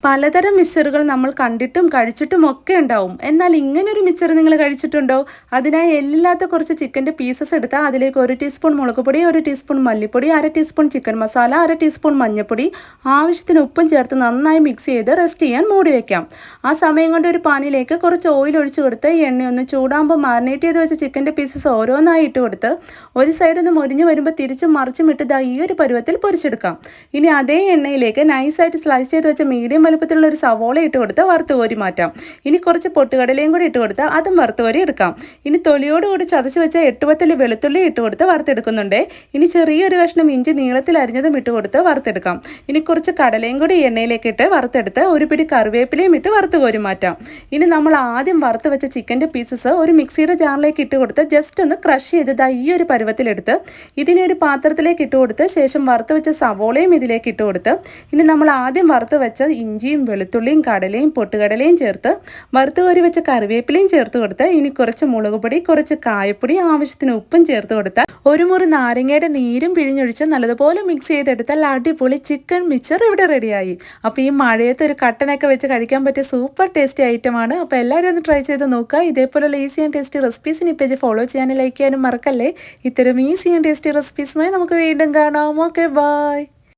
പലതരം മിക്സറുകൾ നമ്മൾ കണ്ടിട്ടും കഴിച്ചിട്ടും ഒക്കെ ഉണ്ടാവും. എന്നാൽ ഇങ്ങനൊരു മിക്സർ നിങ്ങൾ കഴിച്ചിട്ടുണ്ടോ? അതിനായി എല്ലില്ലാത്ത കുറച്ച് ചിക്കൻ്റെ പീസസ് എടുത്താൽ അതിലേക്ക് 1 ടീസ്പൂൺ മുളക് പൊടി, 1 ടീസ്പൂൺ മല്ലിപ്പൊടി, 1/2 ടീസ്പൂൺ ചിക്കൻ മസാല, 1/2 ടീസ്പൂൺ മഞ്ഞൾപ്പൊടി, ആവശ്യത്തിന് ഉപ്പും ചേർത്ത് നന്നായി മിക്സ് ചെയ്ത് റെസ്റ്റ് ചെയ്യാൻ മൂടി വയ്ക്കാം. ആ സമയം കൊണ്ട് ഒരു പാനിലേക്ക് കുറച്ച് ഓയിൽ ഒഴിച്ച് കൊടുത്ത് എണ്ണയൊന്ന് ചൂടാകുമ്പോൾ മാരിനേറ്റ് ചെയ്ത് വെച്ച ചിക്കൻ്റെ പീസസ് ഓരോന്നായി ഇട്ട് കൊടുത്ത് ഒരു സൈഡൊന്ന് മൊരിഞ്ഞ് വരുമ്പോൾ തിരിച്ചും മറിച്ചും ഇട്ട് ഈ ഒരു പരുവത്തിൽ പൊരിച്ചെടുക്കാം. ഇനി അതേ എണ്ണയിലേക്ക് നൈസായിട്ട് സ്ലൈസ് ചെയ്ത് വെച്ച മീഡിയം വലുപ്പത്തിലുള്ള ഒരു സവോള ഇട്ട് കൊടുത്ത് വറുത്ത് കോരി മാറ്റാം. ഇനി കുറച്ച് പൊട്ടുകടലയും കൂടി ഇട്ട് കൊടുത്ത് അതും വറുത്ത് കോരി എടുക്കാം. ഇനി തൊലിയോടുകൂടി ചതച്ച് വെച്ച 8-10 വെളുത്തുള്ളി ഇട്ട് കൊടുത്ത് വറുത്തെടുക്കുന്നുണ്ട്. ഇനി ചെറിയൊരു കഷ്ണം ഇഞ്ചി നീളത്തിൽ അരിഞ്ഞതും ഇട്ട് കൊടുത്ത് വറുത്തെടുക്കാം. ഇനി കുറച്ച് കടലയും കൂടി എണ്ണയിലേക്ക് ഇട്ട് വറുത്തെടുത്ത് ഒരു പിടി കറിവേപ്പിലയും ഇട്ട് വറുത്ത് കോരി മാറ്റാം. ഇനി നമ്മൾ ആദ്യം വറുത്ത് വെച്ച ചിക്കൻ്റെ പീസസ് ഒരു മിക്സിയുടെ ജാറിലേക്ക് ഇട്ട് കൊടുത്ത് ജസ്റ്റ് ഒന്ന് ക്രഷ് ചെയ്ത് ഈ ഒരു പരുവത്തിലെടുത്ത് ഇതിനെ ഒരു പാത്രത്തിലേക്ക് ഇട്ട് കൊടുത്ത് ശേഷം വറുത്ത് വെച്ച സവോളയും ഇതിലേക്ക് ഇട്ട് കൊടുത്ത് ഇനി നമ്മൾ ആദ്യം വറുത്ത് വെച്ച ഇഞ്ചിയും വെളുത്തുള്ളിയും കടലയും പൊട്ടുകടലയും ചേർത്ത് വറുത്ത് കോരി വെച്ച കറിവേപ്പിലയും ചേർത്ത് കൊടുത്ത് ഇനി കുറച്ച് മുളക് പൊടി, കുറച്ച് കായപ്പൊടി, ആവശ്യത്തിന് ഉപ്പും ചേർത്ത് കൊടുത്താൽ ഒരു മുറി നാരങ്ങയുടെ നീരും പിഴിഞ്ഞൊഴിച്ച് നല്ലതുപോലെ മിക്സ് ചെയ്തെടുത്താൽ അടിപൊളി ചിക്കൻ മിക്സർ ഇവിടെ റെഡിയായി. അപ്പോൾ ഈ മഴയത്ത് ഒരു കട്ടനൊക്കെ വെച്ച് കഴിക്കാൻ പറ്റിയ സൂപ്പർ ടേസ്റ്റി ഐറ്റമാണ്. അപ്പോൾ എല്ലാവരും ഒന്ന് ട്രൈ ചെയ്ത് നോക്കുക. ഇതേപോലുള്ള ഈസി ആൻഡ് ടേസ്റ്റി റെസിപ്പീസിന് ഈ പേജ് ഫോളോ ചെയ്യാനും ലൈക്ക് ചെയ്യാനും മറക്കല്ലേ. ഇത്തരം ഈസി ആൻഡ് ടേസ്റ്റി റെസിപ്പീസുമായി നമുക്ക് വീണ്ടും കാണാം. Okay, by.